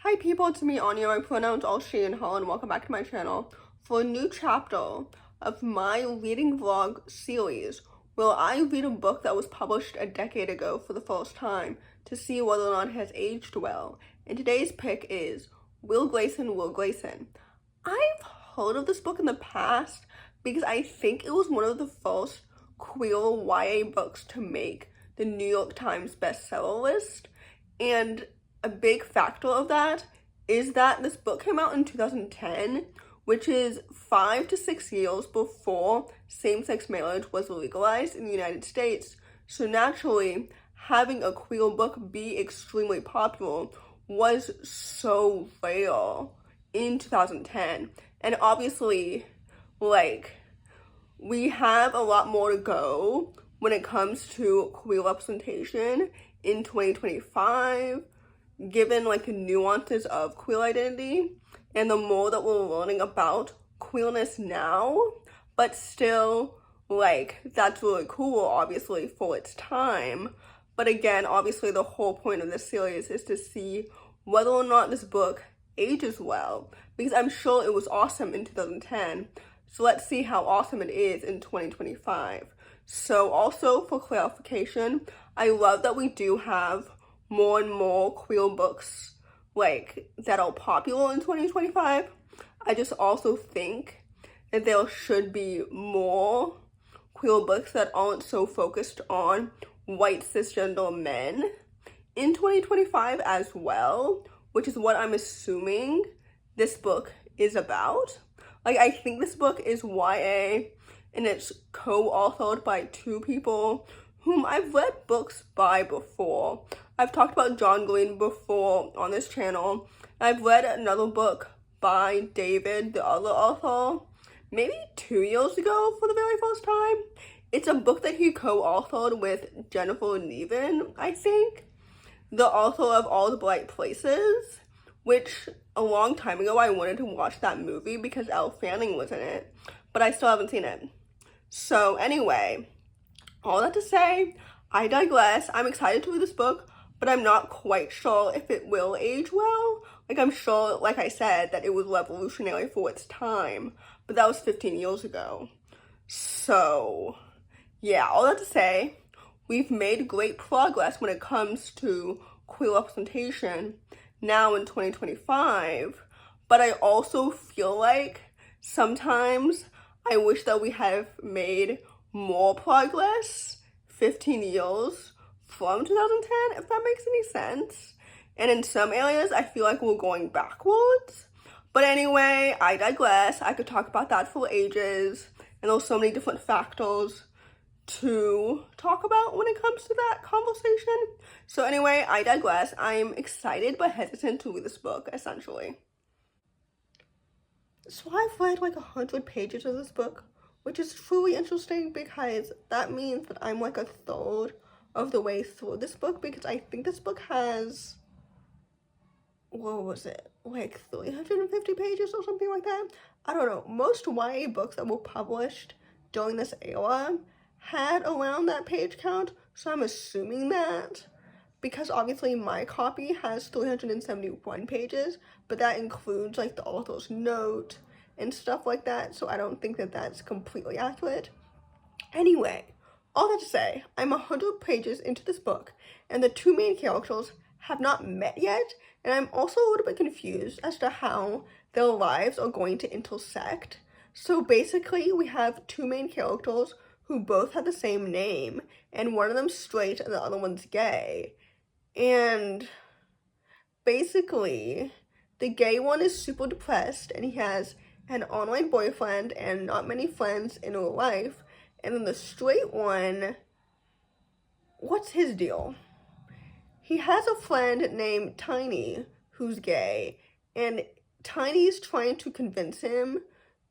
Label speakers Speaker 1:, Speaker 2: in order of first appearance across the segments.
Speaker 1: Hi people, it's me Anja, my pronouns all she and her, and welcome back to my channel for a new chapter of my reading vlog series where I read a book that was published a decade ago for the first time to see whether or not it has aged well. And today's pick is Will Grayson, Will Grayson. I've heard of this book in the past because I think it was one of the first queer YA books to make the New York Times bestseller list, and a big factor of that is that this book came out in 2010, which is 5 to 6 years before same-sex marriage was legalized in the United States. So naturally, having a queer book be extremely popular was so rare in 2010. And obviously, we have a lot more to go when it comes to queer representation in 2025, given the nuances of queer identity and the more that we're learning about queerness now. But still, that's really cool, obviously, for its time. But again, obviously the whole point of this series is to see whether or not this book ages well, because I'm sure it was awesome in 2010. So let's see how awesome it is in 2025. So also, for clarification, I love that we do have more and more queer books that are popular in 2025. I just also think that there should be more queer books that aren't so focused on white cisgender men in 2025 as well, which is what I'm assuming this book is about. I think this book is YA, and it's co-authored by two people whom I've read books by before. I've talked about John Green before on this channel. I've read another book by David, the other author, maybe 2 years ago for the very first time. It's a book that he co-authored with Jennifer Nevin, I think, the author of All the Bright Places, which a long time ago I wanted to watch that movie because Elle Fanning was in it, but I still haven't seen it. So anyway, all that to say, I digress. I'm excited to read this book, but I'm not quite sure if it will age well. I'm sure, like I said, that it was revolutionary for its time, but that was 15 years ago. So, yeah, all that to say, we've made great progress when it comes to queer representation now in 2025, but I also feel like sometimes I wish that we have made more progress 15 years from 2010, if that makes any sense. And in some areas, I feel like we're going backwards. But anyway, I digress. I could talk about that for ages, and there's so many different factors to talk about when it comes to that conversation. So anyway, I digress. I'm excited but hesitant to read this book, essentially. So I've read 100 pages of this book, which is truly interesting because that means that I'm a third of the way through this book, because I think this book has, what was it, 350 pages or something like that? I don't know. Most YA books that were published during this era had around that page count, so I'm assuming that, because obviously my copy has 371 pages, but that includes the author's note and stuff like that, so I don't think that that's completely accurate. Anyway, all that to say, I'm 100 pages into this book, and the two main characters have not met yet, and I'm also a little bit confused as to how their lives are going to intersect. So basically, we have two main characters who both have the same name, and one of them's straight and the other one's gay. And basically, the gay one is super depressed, and he has an online boyfriend and not many friends in real life. And then the straight one, what's his deal? He has a friend named Tiny who's gay, and Tiny's trying to convince him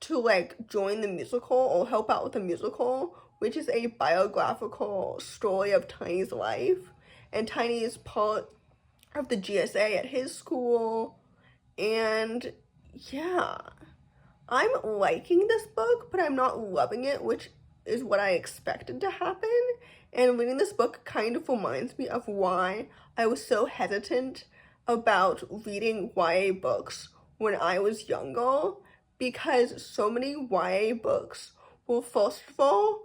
Speaker 1: to join the musical or help out with the musical, which is a biographical story of Tiny's life. And Tiny is part of the GSA at his school. And yeah, I'm liking this book, but I'm not loving it, which is what I expected to happen. And reading this book kind of reminds me of why I was so hesitant about reading YA books when I was younger, because so many YA books were, first of all,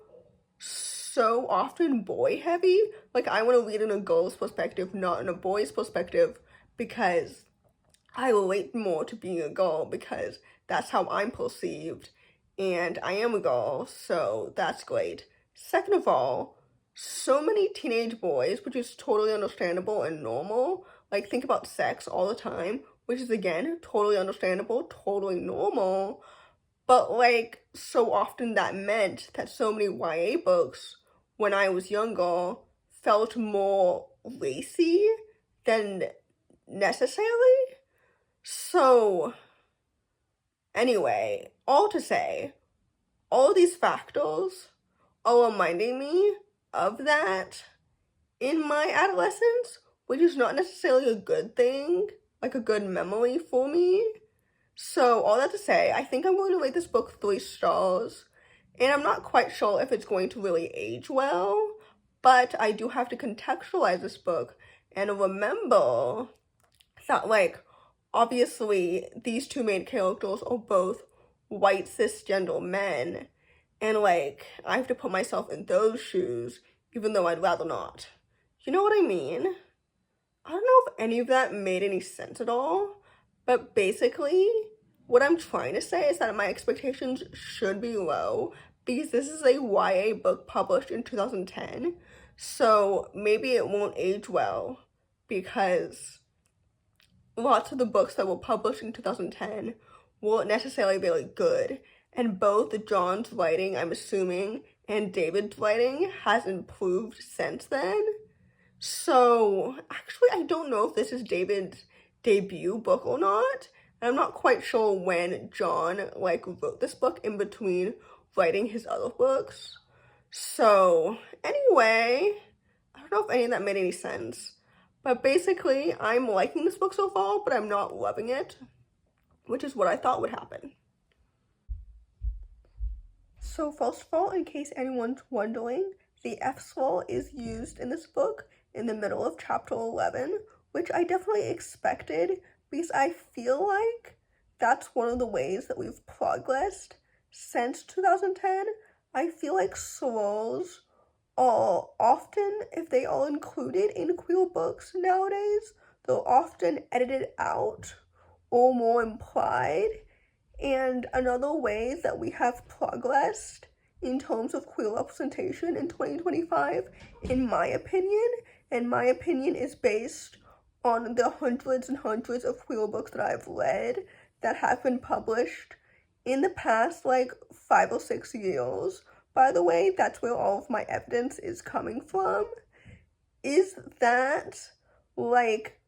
Speaker 1: so often boy heavy. Like, I want to read in a girl's perspective, not in a boy's perspective, because I relate more to being a girl, because that's how I'm perceived, and I am a girl, so that's great. Second of all, so many teenage boys, which is totally understandable and normal, like, think about sex all the time, which is, again, totally understandable, totally normal, but, like, so often that meant that so many YA books, when I was younger, felt more racy than necessary. So, anyway, all to say, all these factors are reminding me of that in my adolescence, which is not necessarily a good thing, like a good memory for me. So, all that to say, I think I'm going to rate this book 3 stars, and I'm not quite sure if it's going to really age well, but I do have to contextualize this book and remember that, like, obviously, these two main characters are both white cisgender men, and, like, I have to put myself in those shoes, even though I'd rather not. You know what I mean? I don't know if any of that made any sense at all, but basically, what I'm trying to say is that my expectations should be low, because this is a YA book published in 2010, so maybe it won't age well, because lots of the books that were published in 2010 weren't necessarily very good, and both John's writing, I'm assuming, and David's writing has improved since then. So, actually, I don't know if this is David's debut book or not. And I'm not quite sure when John, like, wrote this book in between writing his other books. So, anyway, I don't know if any of that made any sense. But basically, I'm liking this book so far, but I'm not loving it, which is what I thought would happen. So first of all, in case anyone's wondering, the F slur is used in this book in the middle of chapter 11, which I definitely expected, because I feel like that's one of the ways that we've progressed since 2010. I feel like slurs are often, if they are included in queer books nowadays, they're often edited out or more implied. And another way that we have progressed in terms of queer representation in 2025, in my opinion, and my opinion is based on the hundreds and hundreds of queer books that I've read that have been published in the past, like, 5 or 6 years. By the way, that's where all of my evidence is coming from, is that, like,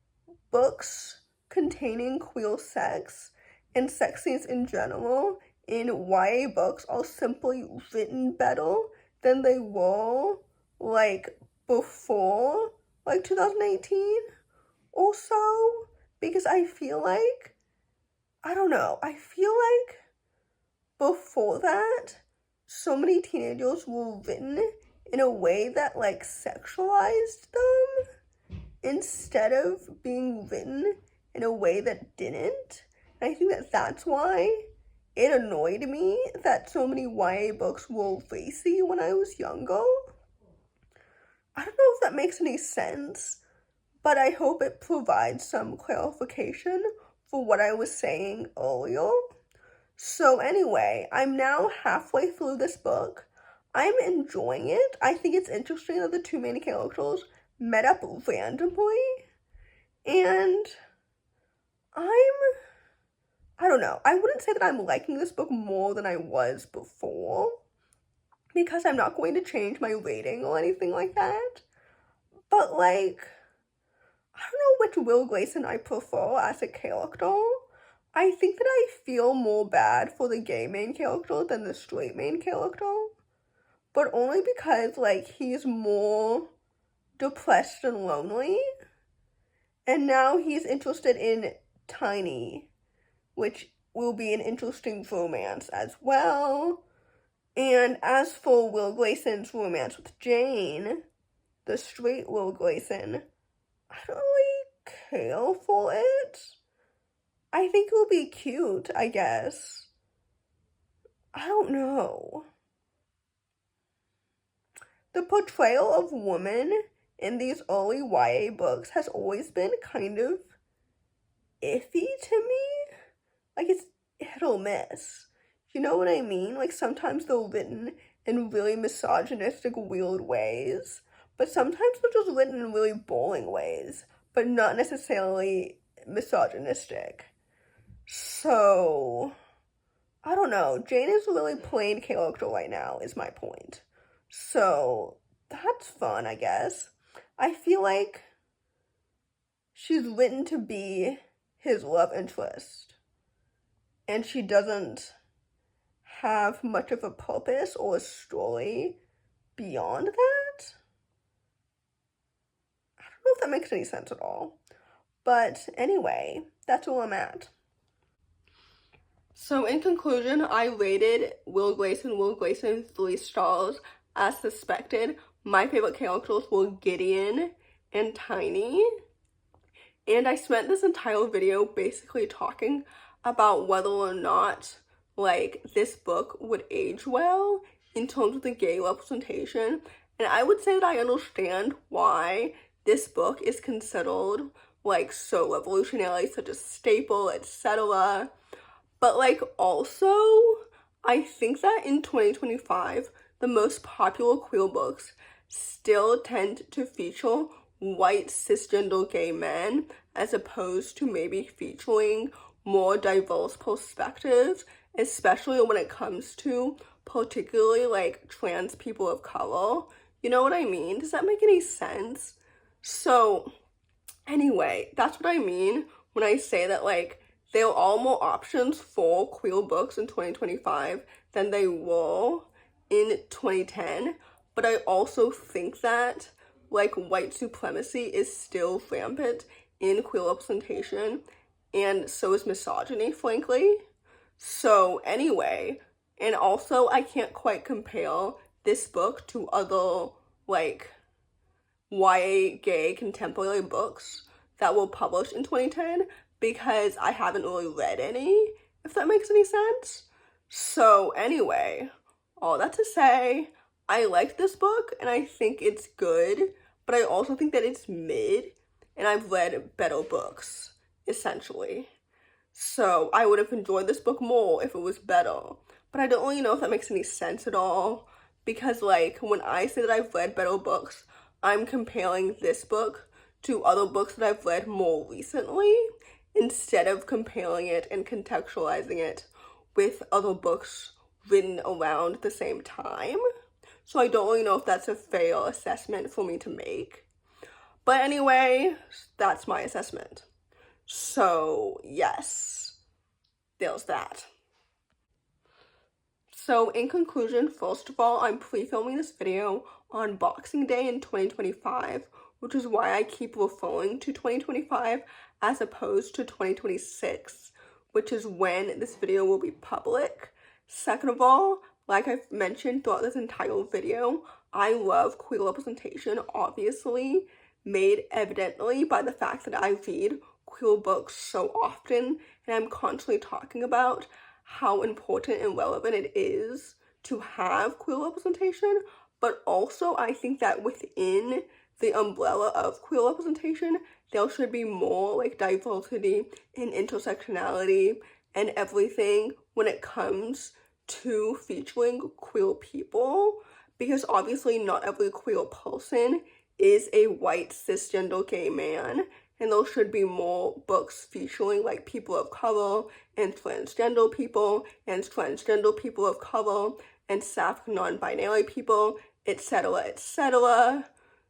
Speaker 1: books containing queer sex and sex scenes in general in YA books are simply written better than they were, like, before, like, 2018 or so, because I feel like, I don't know, I feel like before that, so many teenagers were written in a way that, like, sexualized them instead of being written in a way that didn't. And I think that that's why it annoyed me that so many YA books were racy when I was younger. I don't know if that makes any sense, but I hope it provides some clarification for what I was saying earlier. So anyway, I'm now halfway through this book. I'm enjoying it. I think it's interesting that the two main characters met up randomly, and I don't know, I wouldn't say that I'm liking this book more than I was before, because I'm not going to change my rating or anything like that, but, like, I don't know which Will Grayson I prefer as a character. I think that I feel more bad for the gay main character than the straight main character, but only because, like, he's more depressed and lonely, and now he's interested in Tiny, which will be an interesting romance as well. And as for Will Grayson's romance with Jane, the straight Will Grayson, I don't really tail for it, I think it will be cute, I guess. I don't know. The portrayal of women in these early YA books has always been kind of iffy to me. Like, it's hit or miss. You know what I mean? Like, sometimes they're written in really misogynistic, weird ways, but sometimes they're just written in really boring ways, but not necessarily misogynistic. So, I don't know. Jane is a really plain character right now, is my point. So, that's fun, I guess. I feel like she's written to be his love interest, and she doesn't have much of a purpose or a story beyond that. I don't know if that makes any sense at all. But anyway, that's where I'm at. So in conclusion, I rated Will Grayson 3 stars as suspected. My favorite characters were Gideon and Tiny. And I spent this entire video basically talking about whether or not, like, this book would age well in terms of the gay representation. And I would say that I understand why this book is considered, like, so revolutionary, such a staple, etc. But, like, also, I think that in 2025, the most popular queer books still tend to feature white cisgender gay men as opposed to maybe featuring more diverse perspectives, especially when it comes to particularly like trans people of color. You know what I mean? Does that make any sense? So anyway, that's what I mean when I say that like there are more options for queer books in 2025 than they were in 2010. But I also think that like white supremacy is still rampant in queer representation, and so is misogyny, frankly. So anyway, and also I can't quite compare this book to other like YA gay contemporary books that were published in 2010 because I haven't really read any, if that makes any sense. So anyway, all that to say, I liked this book and I think it's good, but I also think that it's mid, and I've read better books, essentially. So I would have enjoyed this book more if it was better. But I don't really know if that makes any sense at all, because like when I say that I've read better books, I'm comparing this book to other books that I've read more recently, instead of comparing it and contextualizing it with other books written around the same time. So I don't really know if that's a fair assessment for me to make. But anyway, that's my assessment. So yes, there's that. So in conclusion, first of all, I'm pre-filming this video on Boxing Day in 2025, which is why I keep referring to 2025 as opposed to 2026, which is when this video will be public. Second of all, like I've mentioned throughout this entire video, I love queer representation, obviously, made evidently by the fact that I read queer books so often, and I'm constantly talking about how important and relevant it is to have queer representation, but also I think that within the umbrella of queer representation, there should be more like diversity and intersectionality and everything when it comes to featuring queer people, because obviously not every queer person is a white cisgender gay man, and there should be more books featuring like people of color and transgender people of color and sapphic non-binary people, etc., etc.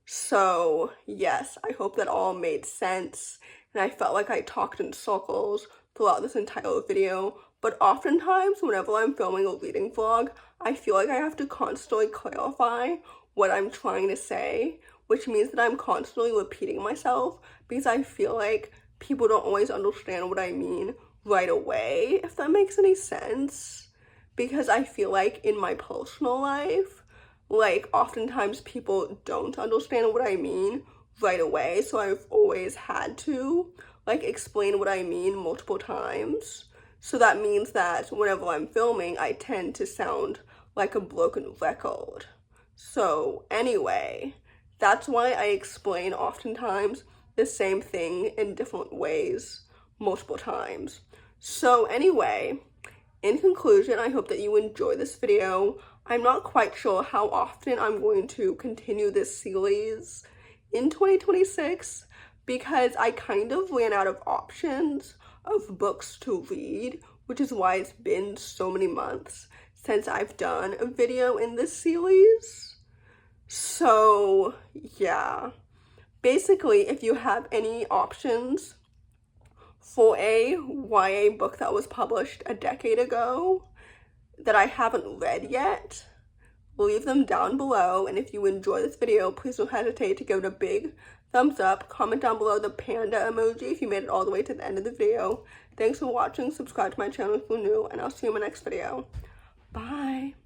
Speaker 1: So yes, I hope that all made sense, and I felt like I talked in circles throughout this entire video, but oftentimes whenever I'm filming a reading vlog, I feel like I have to constantly clarify what I'm trying to say, which means that I'm constantly repeating myself because I feel like people don't always understand what I mean right away, if that makes any sense. Because I feel like in my personal life, like oftentimes people don't understand what I mean right away, so I've always had to like explain what I mean multiple times. So that means that whenever I'm filming, I tend to sound like a broken record. So anyway, that's why I explain oftentimes the same thing in different ways multiple times. So anyway, in conclusion, I hope that you enjoy this video. I'm not quite sure how often I'm going to continue this series in 2026 because I kind of ran out of options of books to read, which is why it's been so many months since I've done a video in this series. So yeah, basically if you have any options for a YA book that was published a decade ago that I haven't read yet, leave them down below. And if you enjoy this video, please don't hesitate to give it a big thumbs up. Comment down below the panda emoji if you made it all the way to the end of the video. Thanks for watching. Subscribe to my channel if you're new, and I'll see you in my next video. Bye.